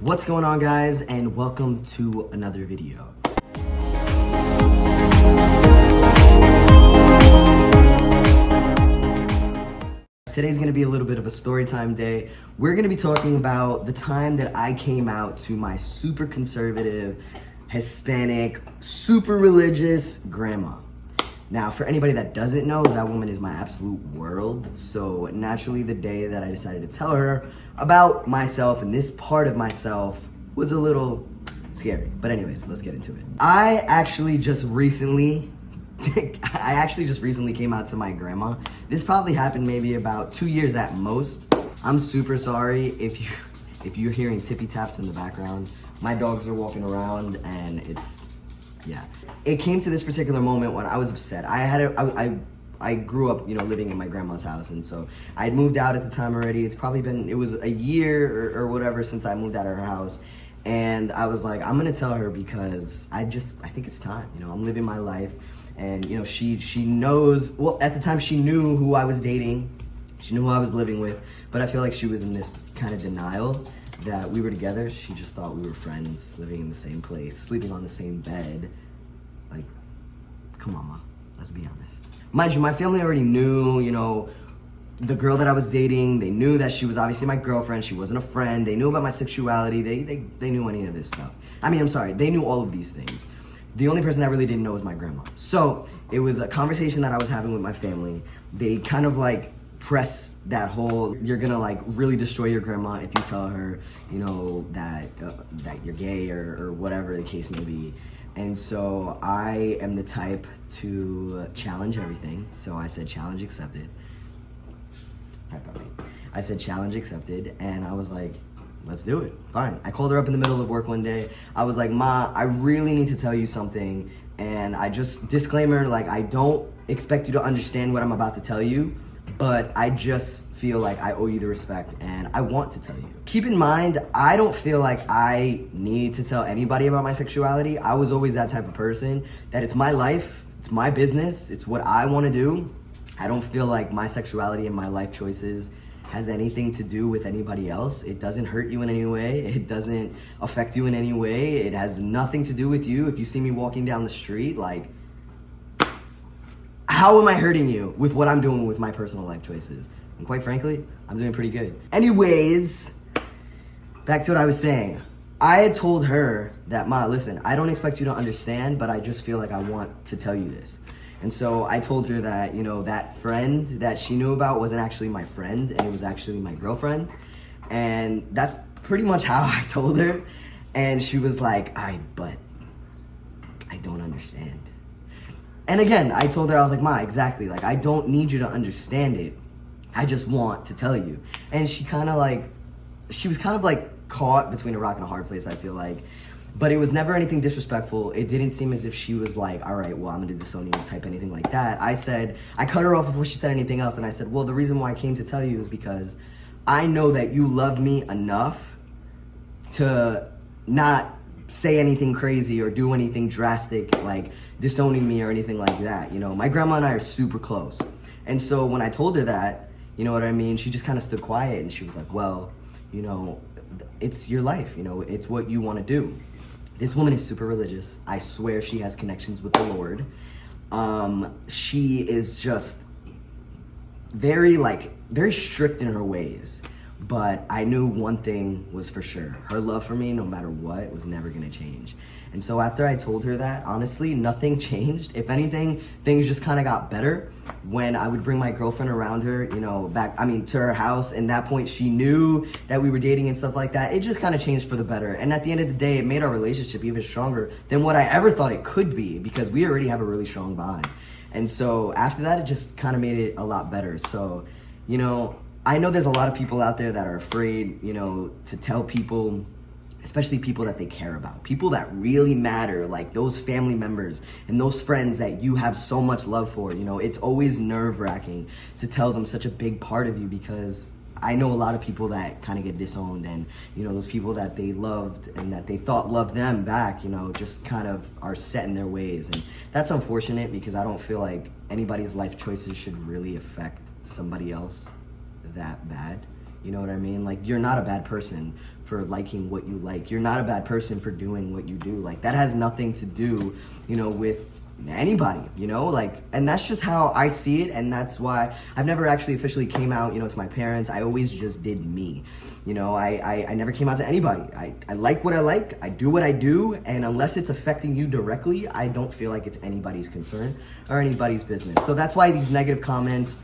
What's going on, guys, and welcome to another video. Today's gonna be a little bit of a story time day. We're gonna be talking about the time that I came out to my super conservative, Hispanic, super religious grandma. Now, for anybody that doesn't know, that woman is my absolute world. So naturally, the day that I decided to tell her about myself and this part of myself was a little scary. But anyways, let's get into it. I actually just recently came out to my grandma. This probably happened maybe about 2 years at most. I'm super sorry if you're hearing tippy taps in the background. My dogs are walking around and yeah. It came to this particular moment when I was upset. I grew up, living in my grandma's house, and so I had moved out at the time already. It was a year or whatever since I moved out of her house. And I was like, I'm gonna tell her because I think it's time. I'm living my life. And she knows, well, at the time she knew who I was dating. She knew who I was living with, but I feel like she was in this kind of denial that we were together. She just thought we were friends, living in the same place, sleeping on the same bed. Like, come on, Ma, let's be honest. Mind you, my family already knew, the girl that I was dating. They knew that she was obviously my girlfriend. She wasn't a friend. They knew about my sexuality. They knew any of this stuff. They knew all of these things. The only person that really didn't know was my grandma. So it was a conversation that I was having with my family. They kind of press that whole, you're gonna really destroy your grandma if you tell her, that you're gay or whatever the case may be. And so I am the type to challenge everything. So I said, challenge accepted. Hi, puppy. I said, challenge accepted. And I was like, let's do it. Fine. I called her up in the middle of work one day. I was like, Ma, I really need to tell you something. And I just, disclaimer, I don't expect you to understand what I'm about to tell you, but I just feel like I owe you the respect and I want to tell you. Keep in mind, I don't feel like I need to tell anybody about my sexuality. I was always that type of person that it's my life, it's my business, it's what I want to do. I don't feel like my sexuality and my life choices has anything to do with anybody else. It doesn't hurt you in any way. It doesn't affect you in any way. It has nothing to do with you. If you see me walking down the street, how am I hurting you with what I'm doing with my personal life choices? And quite frankly, I'm doing pretty good. Anyways, back to what I was saying. I had told her that, Ma, listen, I don't expect you to understand, but I just feel like I want to tell you this. And so I told her that, that friend that she knew about wasn't actually my friend, and it was actually my girlfriend. And that's pretty much how I told her. And she was like, but I don't understand. And again, I told her, I was like, Ma, exactly. I don't need you to understand it. I just want to tell you. And she was kind of caught between a rock and a hard place, I feel like. But it was never anything disrespectful. It didn't seem as if she was like, all right, well, I'm gonna disown you, type anything like that. I cut her off before she said anything else, and I said, well, the reason why I came to tell you is because I know that you love me enough to not say anything crazy or do anything drastic, like disowning me or anything like that. My grandma and I are super close. And so when I told her that, she just kind of stood quiet and she was like, well, it's your life, it's what you want to do. This woman is super religious. I swear she has connections with the Lord. She is just very strict in her ways. But I knew one thing was for sure. Her love for me, no matter what, was never gonna change. And so after I told her that, honestly, nothing changed. If anything, things just kind of got better when I would bring my girlfriend around her, to her house. And at that point, she knew that we were dating and stuff like that. It just kind of changed for the better. And at the end of the day, it made our relationship even stronger than what I ever thought it could be, because we already have a really strong bond. And so after that, it just kind of made it a lot better. So, I know there's a lot of people out there that are afraid, to tell people, especially people that they care about, people that really matter, like those family members and those friends that you have so much love for. It's always nerve-wracking to tell them such a big part of you, because I know a lot of people that kind of get disowned, and those people that they loved and that they thought loved them back, just kind of are set in their ways. And that's unfortunate, because I don't feel like anybody's life choices should really affect somebody else that bad. You know what I mean? Like, you're not a bad person for liking what you like. You're not a bad person for doing what you do. Like, that has nothing to do, you know, with anybody, you know, like, and that's just how I see it. And that's why I've never actually officially came out, you know, to my parents. I always just did me, you know. I never came out to anybody. I like what I like, I do what I do, and unless it's affecting you directly, I don't feel like it's anybody's concern or anybody's business. So that's why these negative comments,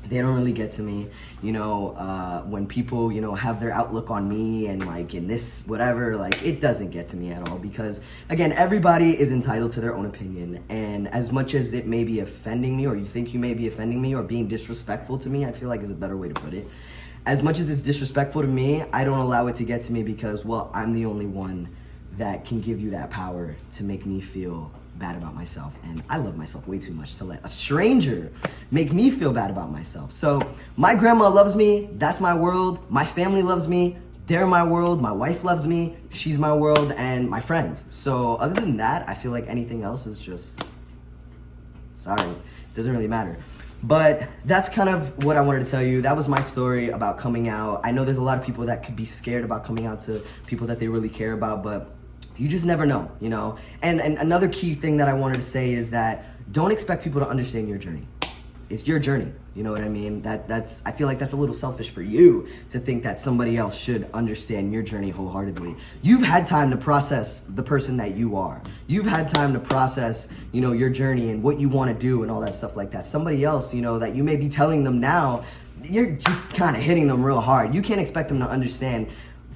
they don't really get to me, you know. When people, you know, have their outlook on me and like in this whatever, like, it doesn't get to me at all, because again, everybody is entitled to their own opinion. And as much as it may be offending me, or you think you may be offending me or being disrespectful to me, I feel like is a better way to put it. As much as it's disrespectful to me, I don't allow it to get to me, because, well, I'm the only one that can give you that power to make me feel bad about myself. And I love myself way too much to let a stranger make me feel bad about myself. So my grandma loves me, that's my world. My family loves me, they're my world. My wife loves me, she's my world, and my friends. So other than that, I feel like anything else is just, sorry, doesn't really matter. But that's kind of what I wanted to tell you. That was my story about coming out. I know there's a lot of people that could be scared about coming out to people that they really care about, but you just never know, you know? And another key thing that I wanted to say is that don't expect people to understand your journey. It's your journey, you know what I mean? I feel like that's a little selfish for you to think that somebody else should understand your journey wholeheartedly. You've had time to process the person that you are. You've had time to process, you know, your journey and what you want to do and all that stuff like that. Somebody else, you know, that you may be telling them now, you're just kind of hitting them real hard. You can't expect them to understand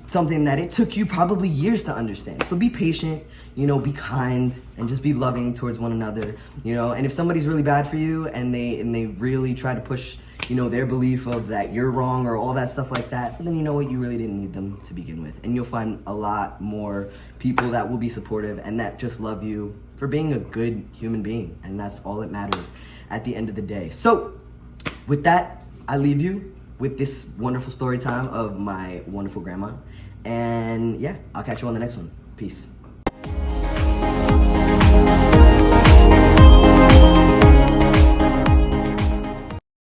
something that it took you probably years to understand. So be patient, you know, be kind, and just be loving towards one another, you know. And if somebody's really bad for you and they really try to push, you know, their belief of that you're wrong or all that stuff like that, then you know what, you really didn't need them to begin with. And you'll find a lot more people that will be supportive and that just love you for being a good human being. And that's all that matters at the end of the day. So with that, I leave you with this wonderful story time of my wonderful grandma. And yeah, I'll catch you on the next one. Peace.